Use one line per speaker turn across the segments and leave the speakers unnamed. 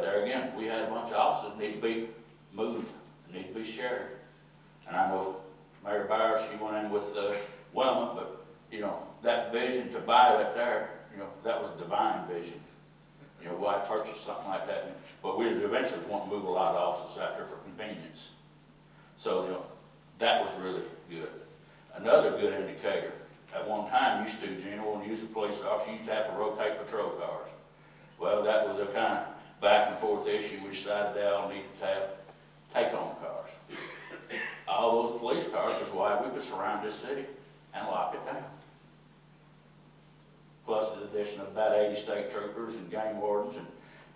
there again, we had a bunch of offices that need to be moved, need to be shared. And I know Mayor Byers, she went in with Wilma, but, you know, that vision to buy that there, you know, that was divine vision. You know, why purchase something like that? But we eventually want to move a lot of offices out there for convenience. So, you know, that was really good. Another good indicator, at one time, used to, Gina, when you use a police officer, you used to have to rotate patrol cars. Well, that was a kind of back and forth issue. We decided they all needed to have take-home cars. All those police cars is why we could surround this city and lock it down. Plus the addition of about 80 state troopers and game wardens,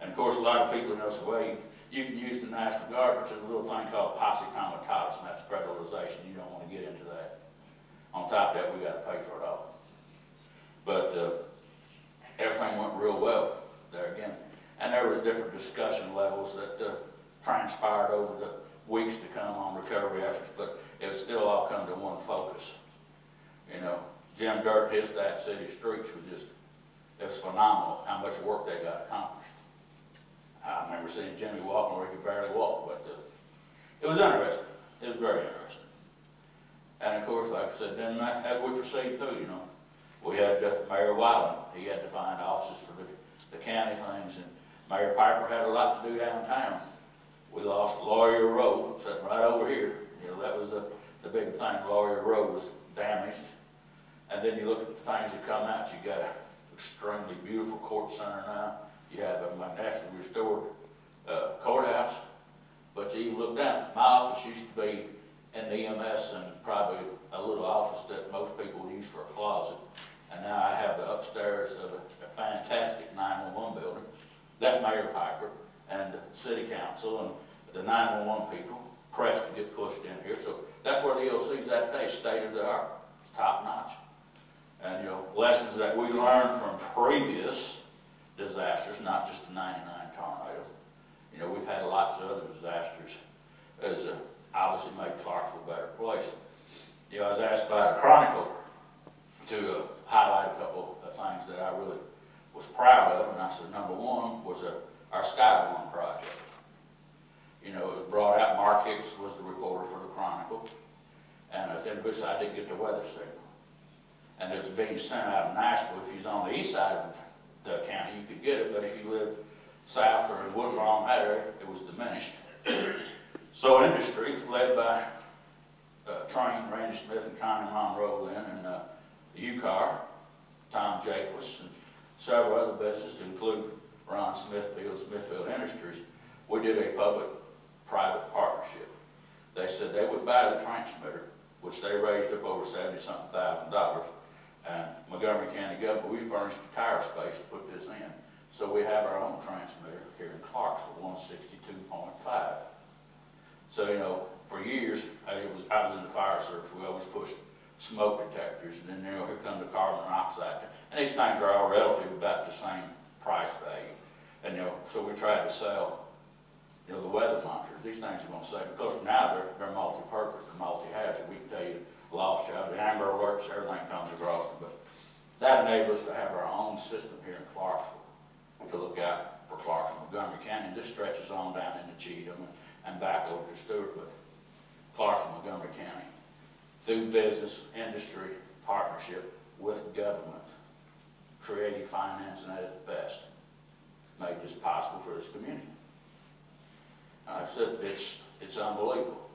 and of course a lot of people know the way you can use the National Guard, which is a little thing called posse comitatus, and that's federalization. You don't want to get into that. On top of that, we got to pay for it all. But everything went real well there again, and there was different discussion levels that transpired over the weeks to come on recovery efforts, but it would still all come to one focus. You know, Jim Dirt, his That City Streets was just, it was phenomenal how much work they got accomplished. I remember seeing Jimmy walking where he could barely walk, but it was interesting. It was very interesting. And of course, like I said, then as we proceed through, you know, we had Mayor Wyland. He had to find offices for the county things, and Mayor Piper had a lot to do downtown. We lost Laurier Road, sitting right over here. You know, that was the big thing. Laurier Road was damaged. And then you look at the things that come out. You got an extremely beautiful court center now. You have a magnificently restored courthouse. But you even look down. My office used to be in the EMS and probably a little office that most people would use for a closet. And now I have the upstairs of a fantastic 911 building that Mayor Piper and the city council and the 911 people pressed to get pushed in here. So that's where the EOC is at today, state of the art. It's top notch. And, you know, lessons that we learned from previous disasters, not just the 99 tornado. You know, we've had lots of other disasters as obviously made Clarksville a better place. You know, I was asked by the Chronicle to highlight a couple of things that I really was proud of, and I said number one was our Skyline project. You know, it was brought out. Mark Hicks was the reporter for the Chronicle, and in which I did get the weather signal. And it was being sent out of Nashville. If you was on the east side of the county, you could get it, but if you lived south or in Woodlawn, that area, it was diminished. So industry, led by Train, Randy Smith, and Connie Monroe then, and the UCAR, Tom Jacobs, and several other businesses, to include Ron Smithfield, Smithfield Industries, we did a public-private partnership. They said they would buy the transmitter, which they raised up over $70-something thousand, and Montgomery County government, we furnished the tire space to put this in. So we have our own transmitter here in Clarksville, 162.5. So, you know, for years, I was in the fire service. We always pushed smoke detectors, and then, you know, here come the carbon monoxide. And these things are all relative about the same price value. And, you know, so we tried to sell, you know, the weather monitors. These things are going to save. Of course, now they're multi-purpose, they're multi-hazard. We can tell you lost child, the Amber Alerts, everything comes across them. But that enables us to have our own system here in Clarksville to look out for Clarksville. Montgomery County, this stretches on down into Cheatham and back over to Stewart, but Clarksville, Montgomery County, through business, industry, partnership with government, creative financing at its best, made this possible for this community. I said, it's unbelievable.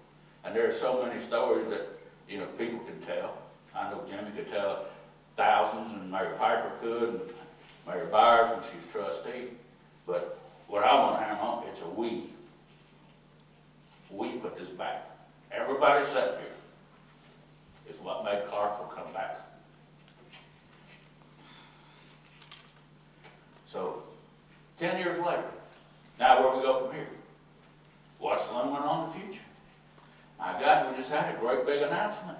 And there are so many stories that, you know, people can tell. I know Jimmy could tell thousands, and Mayor Piper could, and Mayor Byers when she was trustee. But what I want to hammer on, it's a we. We put this back. Everybody sat here is what made Clarksville come back. So, 10 years later, now where we go from here? What's looming on the future? My God, we just had a great big announcement.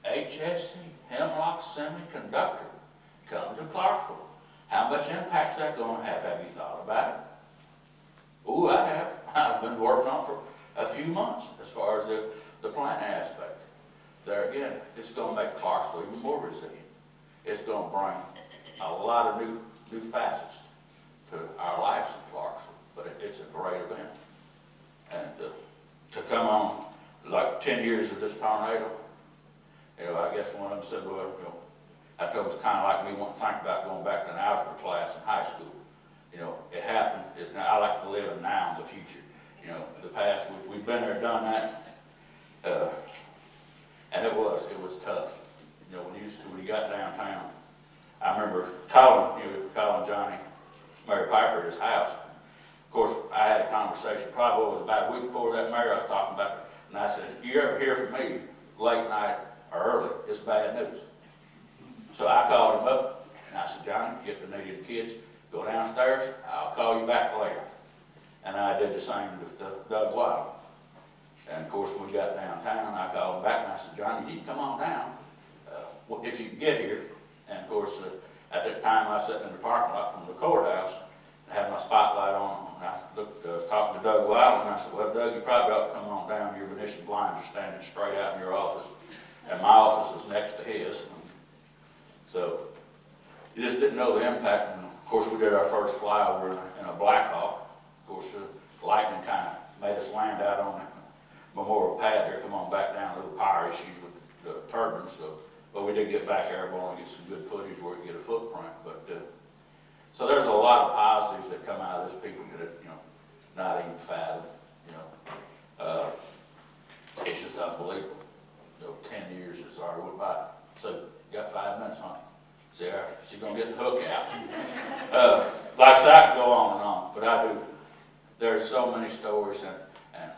HSC, Hemlock Semiconductor, come to Clarksville. How much impact is that going to have? Have you thought about it? Ooh, I have. I've been working on it for a few months as far as the planning aspect. There again, it's going to make Clarksville even more resilient. It's going to bring a lot of new facets to our lives in Clarksville. but it's a great event. And to come on like 10 years of this tornado, you know, I guess one of them said, well, you know, I told them it's kind of like me wanting to think about going back to an algebra class in high school. You know, it happened. It's now, I like to live in now and the future. You know, the past, we've been there, done that, and it was tough. You know, when you got downtown, I remember calling Johnny, Mary Piper at his house. Of course, I had a conversation, probably it was about a week before that, Mary, I was talking about, and I said, if you ever hear from me late night or early, it's bad news. So I called him up, and I said, Johnny, get the needed kids, go downstairs, I'll call you back later. And I did the same with Doug Wild. And of course, when we got downtown, I called him back and I said, Johnny, you need to come on down if you can get here. And of course, at that time, I was sitting in the parking lot from the courthouse and had my spotlight on. And I was talking to Doug Wild, and I said, well, Doug, you probably ought to come on down. Your Venetian blinds are standing straight out in your office. And my office is next to his. So you just didn't know the impact. And of course, we did our first flyover in a Blackhawk. Of course, lightning kind of made us land out on the memorial pad there, come on back down, a little power issues with the turbines. But we did get back airborne and get some good footage where we could get a footprint. But so there's a lot of positives that come out of this. People could have, you know, not even fathom. You know, it's just unbelievable. So 10 years is already went by. So you got 5 minutes on it. See, she's gonna get the hook out. Like I said, I could go on and on, but I do. There's so many stories, and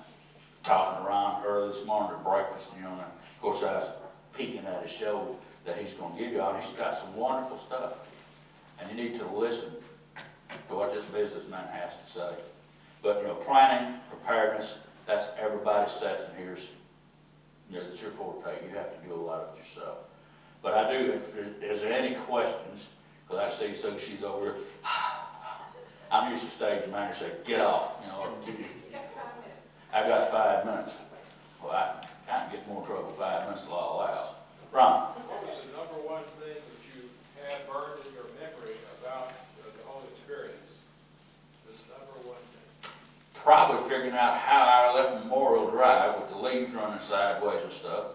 talking around early this morning at breakfast, you know, and of course I was peeking at his show that he's going to give you all. He's got some wonderful stuff, and you need to listen to what this businessman has to say. But, you know, planning, preparedness, that's everybody sets, and here's, you know, it's your forte. You have to do a lot of it yourself. But I do, is there any questions, because I see so she's over here, I'm used to stage manager say, get off, you know, or give you, I got 5 minutes. Well, I can get more trouble 5 minutes, a lot allows. Ron?
What was the number one thing that you had burned in your memory about the whole experience? The number one thing?
Probably figuring out how I left Memorial Drive with the leaves running sideways and stuff,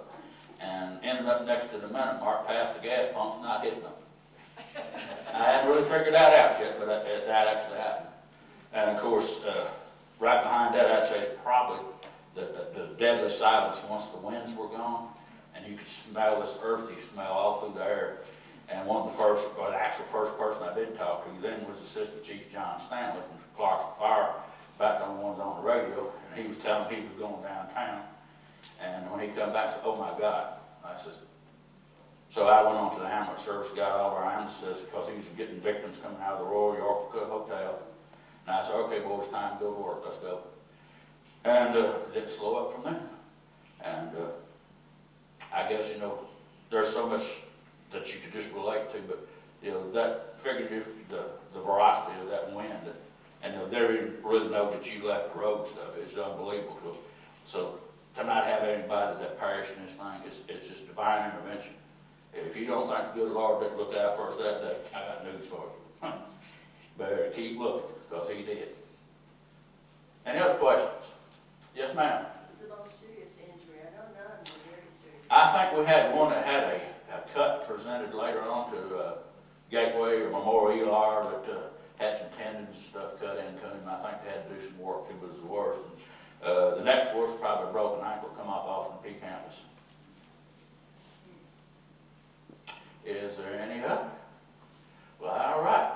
and ended up next to the minute mark past the gas pumps, not hitting them. I hadn't really figured that out yet, but that actually happened. And of course, right behind that, I'd say, is probably the deadly silence once the winds were gone, and you could smell this earthy smell all through the air. And one of the first, or the actual first person I did talk to then was Assistant Chief John Stanley from Clarksville Fire, back on the ones on the radio, and he was telling me he was going downtown. And when he come back, I said, oh my God. I said, so I went on to the ambulance service, got all our ambulances, because he was getting victims coming out of the Royal York Hotel. And I said, okay, boys, it's time to go to work, let's go. And it didn't slow up from there. And I guess, you know, there's so much that you could just relate to, but, you know, that figurative, the veracity of that wind, and they didn't really know that you left the road and stuff, it's unbelievable to us. So to not have anybody that perished in this thing, it's just divine intervention. If you don't think the good Lord didn't look out for us that day, I got news for you. Better keep looking, because he did. Any other questions? Yes, ma'am.
It's the most serious injury. I know none were very serious.
I think we had one that had a cut presented later on to Gateway or Memorial ER that had some tendons and stuff cut into him. I think they had to do some work. It was the worst. And, the next worst, probably a broken ankle, come off Austin P campus. Is there any other? Well, all right.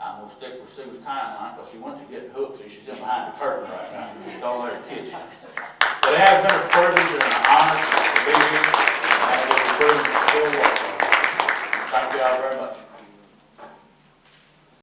I'm going to stick with Sue's timeline because she went to get hooked, so she's in behind the curtain right now. Don't let her kid you. But it has been a privilege and an honor to be here. And it was a privilege to work. Thank you all very much.